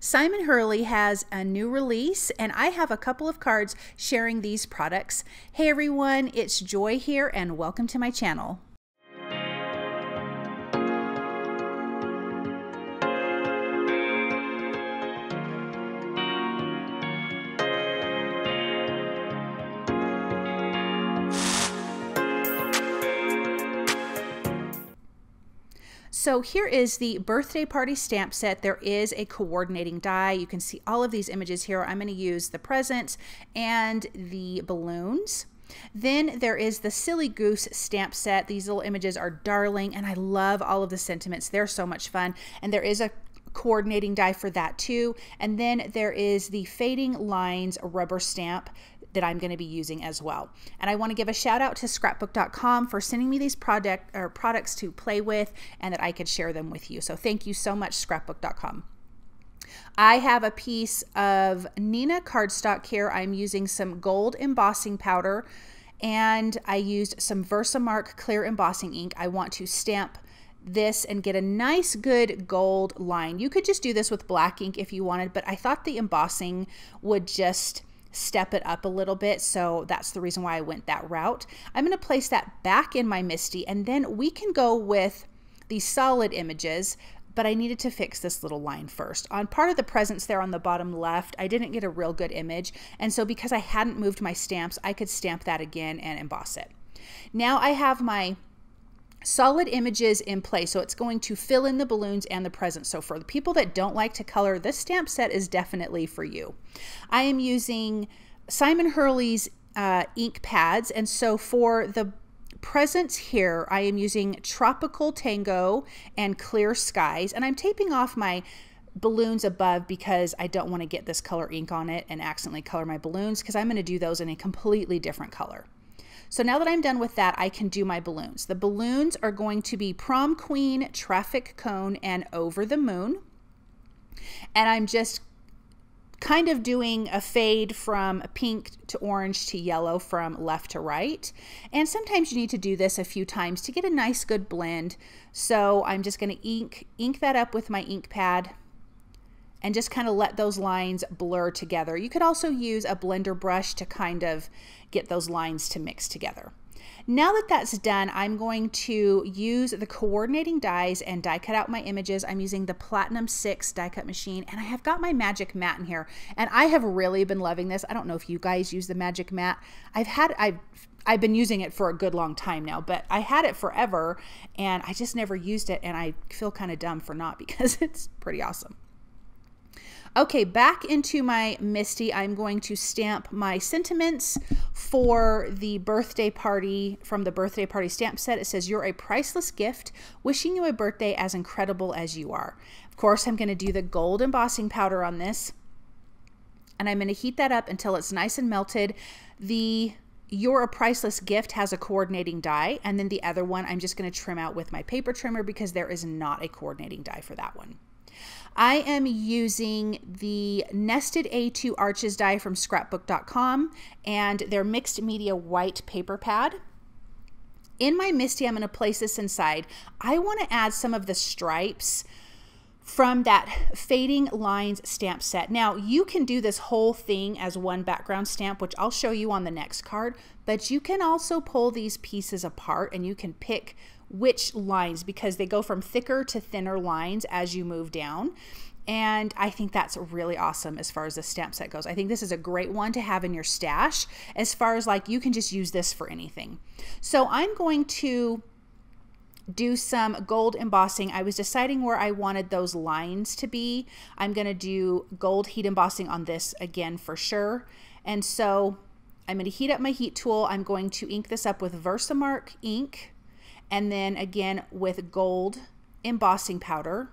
Simon Hurley has a new release, and I have a couple of cards sharing these products. Hey everyone, it's Joy here, and welcome to my channel. So here is the birthday party stamp set. There is a coordinating die. You can see all of these images here. I'm going to use the presents and the balloons. Then there is the Silly Goose stamp set. These little images are darling, and I love all of the sentiments. They're so much fun. And there is a coordinating die for that too. And then there is the Fading Lines rubber stamp that I'm going to be using as well. And I want to give a shout out to scrapbook.com for sending me these products to play with and that I could share them with you. So thank you so much, scrapbook.com. I have a piece of Nina cardstock here. I'm using some gold embossing powder, and I used some Versamark clear embossing ink. I want to stamp this and get a nice good gold line. You could just do this with black ink if you wanted, but I thought the embossing would just step it up a little bit, so that's the reason why I went that route. I'm going to place that back in my MISTI, and then we can go with these solid images, but I needed to fix this little line first. On part of the presents there on the bottom left, I didn't get a real good image, and so because I hadn't moved my stamps, I could stamp that again and emboss it. Now I have my solid images in place, so it's going to fill in the balloons and the presents. So for the people that don't like to color, this stamp set is definitely for you. I am using Simon Hurley's ink pads, and so for the presents here, I am using Tropical Tango and Clear Skies, and I'm taping off my balloons above because I don't want to get this color ink on it and accidentally color my balloons, because I'm going to do those in a completely different color. So now that I'm done with that, I can do my balloons. The balloons are going to be Prom Queen, Traffic Cone, and Over the Moon. And I'm just kind of doing a fade from pink to orange to yellow from left to right. And sometimes you need to do this a few times to get a nice good blend. So I'm just going to ink that up with my ink pad and just kind of let those lines blur together. You could also use a blender brush to kind of get those lines to mix together. Now that that's done, I'm going to use the coordinating dies and die cut out my images. I'm using the Platinum 6 die cut machine, and I have got my Magic Mat in here, and I have really been loving this. I don't know if you guys use the Magic Mat. I've been using it for a good long time now, but I had it forever and I just never used it, and I feel kind of dumb for not, because it's pretty awesome. Okay, back into my MISTI, I'm going to stamp my sentiments for the birthday party from the birthday party stamp set. It says, "You're a priceless gift, wishing you a birthday as incredible as you are." Of course, I'm going to do the gold embossing powder on this, and I'm going to heat that up until it's nice and melted. The "You're a priceless gift" has a coordinating die, and then the other one I'm just going to trim out with my paper trimmer because there is not a coordinating die for that one. I am using the Nested A2 Arches die from scrapbook.com and their mixed media white paper pad. In my MISTI, I'm going to place this inside. I want to add some of the stripes from that Fading Lines stamp set. Now, you can do this whole thing as one background stamp, which I'll show you on the next card, but you can also pull these pieces apart and you can pick which lines, because they go from thicker to thinner lines as you move down. And I think that's really awesome as far as the stamp set goes. I think this is a great one to have in your stash, as far as like you can just use this for anything. So I'm going to do some gold embossing. I was deciding where I wanted those lines to be. I'm going to do gold heat embossing on this again for sure. And so I'm going to heat up my heat tool. I'm going to ink this up with Versamark ink, and then again with gold embossing powder.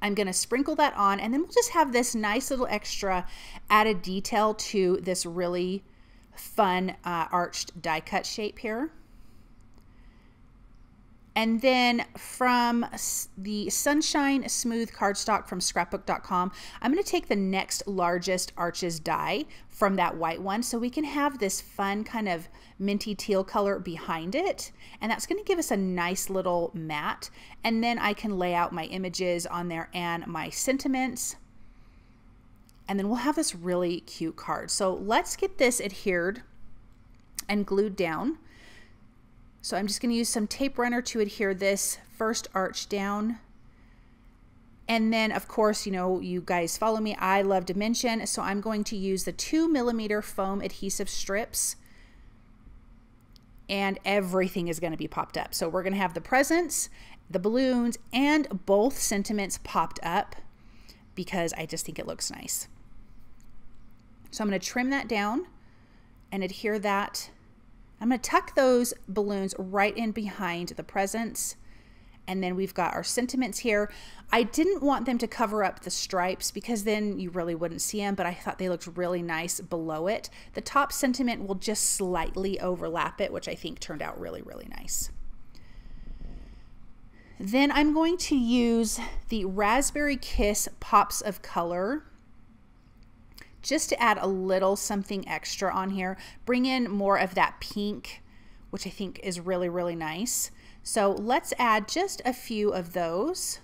I'm going to sprinkle that on, and then we'll just have this nice little extra added detail to this really fun arched die cut shape here. And then from the Sunshine Smooth Cardstock from scrapbook.com, I'm going to take the next largest Arches die from that white one so we can have this fun kind of minty teal color behind it. And that's going to give us a nice little mat. And then I can lay out my images on there and my sentiments. And then we'll have this really cute card. So let's get this adhered and glued down. So I'm just going to use some tape runner to adhere this first arch down. And then, of course, you know, you guys follow me, I love dimension, so I'm going to use the 2mm foam adhesive strips, and everything is going to be popped up. So we're going to have the presents, the balloons, and both sentiments popped up because I just think it looks nice. So I'm going to trim that down and adhere that. I'm going to tuck those balloons right in behind the presents. And then we've got our sentiments here. I didn't want them to cover up the stripes because then you really wouldn't see them, but I thought they looked really nice below it. The top sentiment will just slightly overlap it, which I think turned out really, really nice. Then I'm going to use the Raspberry Kiss Pops of Color just to add a little something extra on here. Bring in more of that pink, which I think is really, really nice. So let's add just a few of those.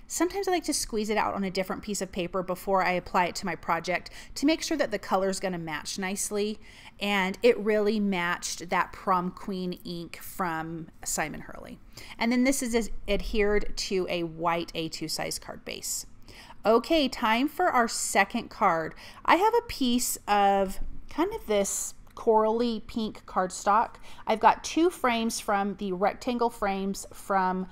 Sometimes I like to squeeze it out on a different piece of paper before I apply it to my project to make sure that the color is going to match nicely. And it really matched that Prom Queen ink from Simon Hurley. And then this is adhered to a white A2 size card base. Okay, time for our second card. I have a piece of kind of this corally pink cardstock. I've got 2 frames from the rectangle frames from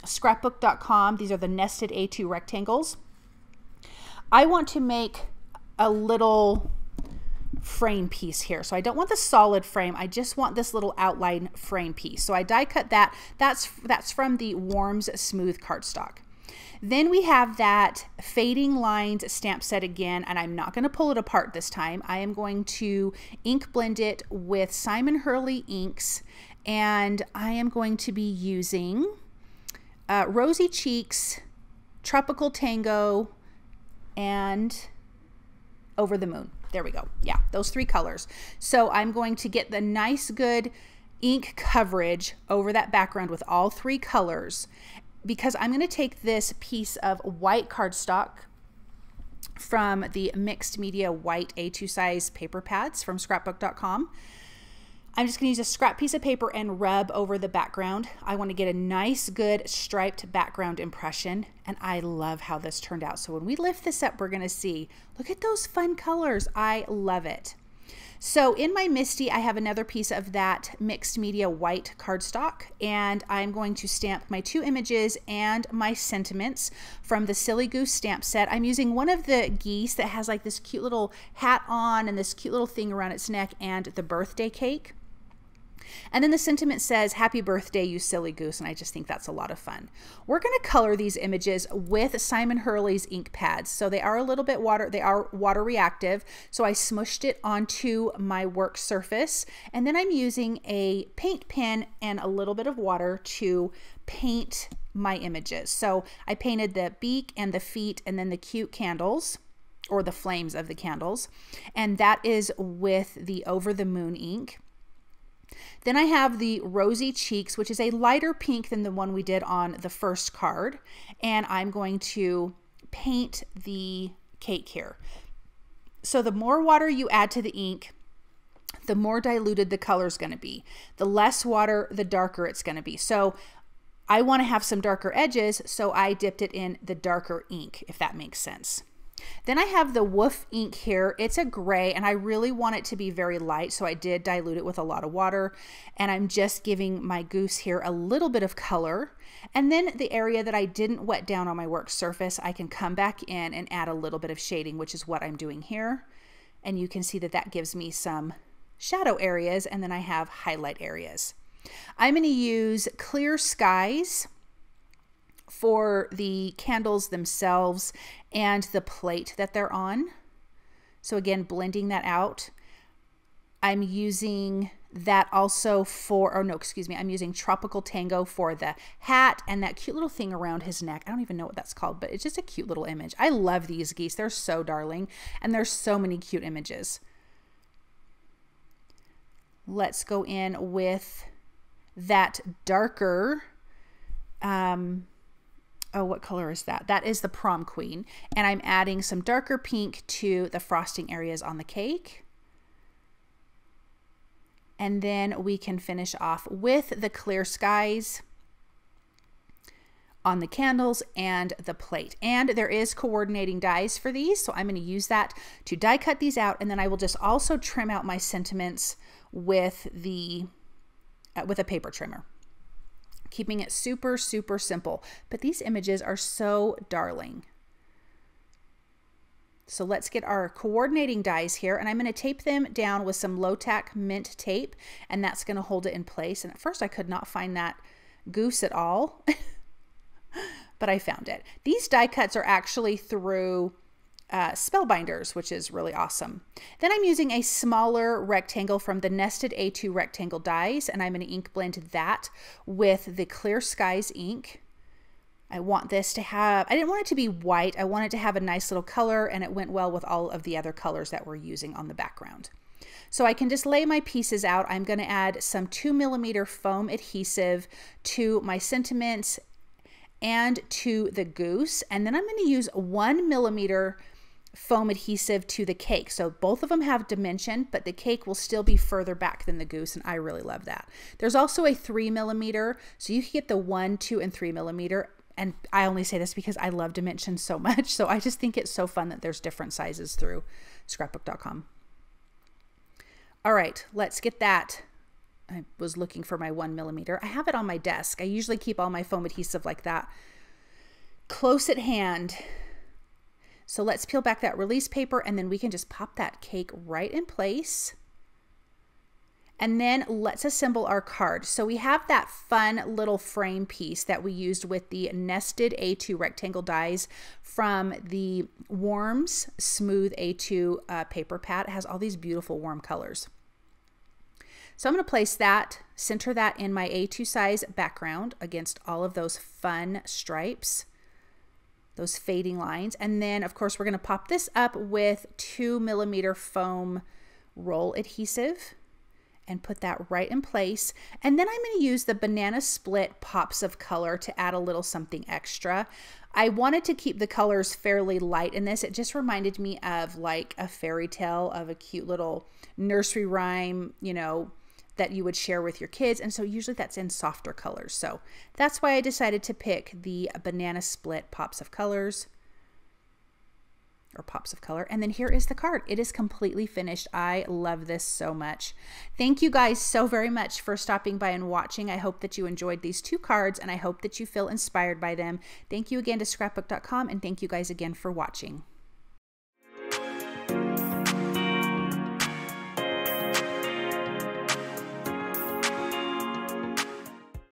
scrapbook.com. These are the nested A2 rectangles. I want to make a little frame piece here. So I don't want the solid frame. I just want this little outline frame piece. So I die cut that. That's from the Warms Smooth cardstock. Then we have that Fading Lines stamp set again, and I'm not going to pull it apart this time. I am going to ink blend it with Simon Hurley inks, and I am going to be using Rosy Cheeks, Tropical Tango, and Over the Moon. There we go. Yeah, those 3 colors. So I'm going to get the nice good ink coverage over that background with all 3 colors, because I'm going to take this piece of white cardstock from the mixed media white A2 size paper pads from scrapbook.com. I'm just going to use a scrap piece of paper and rub over the background. I want to get a nice good striped background impression, and I love how this turned out. So when we lift this up, we're going to see, look at those fun colors. I love it. So in my Misty, I have another piece of that mixed media white cardstock, and I'm going to stamp my 2 images and my sentiments from the Silly Goose stamp set. I'm using one of the geese that has like this cute little hat on and this cute little thing around its neck and the birthday cake. And then the sentiment says, "Happy birthday, you silly goose," and I just think that's a lot of fun. We're going to color these images with Simon Hurley's ink pads. So they are a little bit water reactive. So I smushed it onto my work surface, and then I'm using a paint pen and a little bit of water to paint my images. So I painted the beak and the feet and then the cute candles, or the flames of the candles, and that is with the Over the Moon ink. Then I have the Rosy Cheeks, which is a lighter pink than the one we did on the first card. And I'm going to paint the cake here. So the more water you add to the ink, the more diluted the color is going to be. The less water, the darker it's going to be. So I want to have some darker edges, so I dipped it in the darker ink, if that makes sense. Then I have the Woof ink here. It's a gray, and I really want it to be very light, so I did dilute it with a lot of water, and I'm just giving my goose here a little bit of color. And then the area that I didn't wet down on my work surface, I can come back in and add a little bit of shading, which is what I'm doing here. And you can see that that gives me some shadow areas, and then I have highlight areas. I'm going to use Clear Skies for the candles themselves and the plate that they're on. So again, blending that out. I'm using that also for, oh no, excuse me, I'm using Tropical Tango for the hat and that cute little thing around his neck. I don't even know what that's called, but it's just a cute little image. I love these geese. They're so darling, and there's so many cute images. Let's go in with that darker, oh, what color is that? That is the Prom Queen. And I'm adding some darker pink to the frosting areas on the cake. And then we can finish off with the clear skies on the candles and the plate. And there is coordinating dies for these, so I'm going to use that to die cut these out, and then I will just also trim out my sentiments with a paper trimmer, keeping it super, super simple. But these images are so darling. So let's get our coordinating dies here, and I'm going to tape them down with some low tack mint tape, and that's going to hold it in place. And at first I could not find that goose at all, but I found it. These die cuts are actually through Spellbinders, which is really awesome. Then I'm using a smaller rectangle from the Nested A2 rectangle dies, and I'm going to ink blend that with the Clear Skies ink. I want this to have, I didn't want it to be white. I want it to have a nice little color, and it went well with all of the other colors that we're using on the background. So I can just lay my pieces out. I'm going to add some 2mm foam adhesive to my sentiments and to the goose. And then I'm going to use 1mm foam adhesive to the cake. So both of them have dimension, but the cake will still be further back than the goose, and I really love that. There's also a 3mm, so you can get the 1, 2, and 3mm. And I only say this because I love dimensions so much. So I just think it's so fun that there's different sizes through scrapbook.com. All right, let's get that. I was looking for my 1mm. I have it on my desk. I usually keep all my foam adhesive like that close at hand. So let's peel back that release paper, and then we can just pop that cake right in place. And then let's assemble our card. So we have that fun little frame piece that we used with the Nested A2 rectangle dies from the Warms Smooth A2 paper pad. It has all these beautiful warm colors. So I'm going to place that, center that in my A2 size background against all of those fun stripes, those fading lines. And then of course we're going to pop this up with 2mm foam roll adhesive and put that right in place. And then I'm going to use the Banana Split Pops of Color to add a little something extra. I wanted to keep the colors fairly light in this. It just reminded me of like a fairy tale, of a cute little nursery rhyme, you know, that you would share with your kids. And so usually that's in softer colors. So that's why I decided to pick the Banana Split Pops of Colors, or Pops of Color. And then here is the card. It is completely finished. I love this so much. Thank you guys so very much for stopping by and watching. I hope that you enjoyed these 2 cards, and I hope that you feel inspired by them. Thank you again to scrapbook.com, and thank you guys again for watching.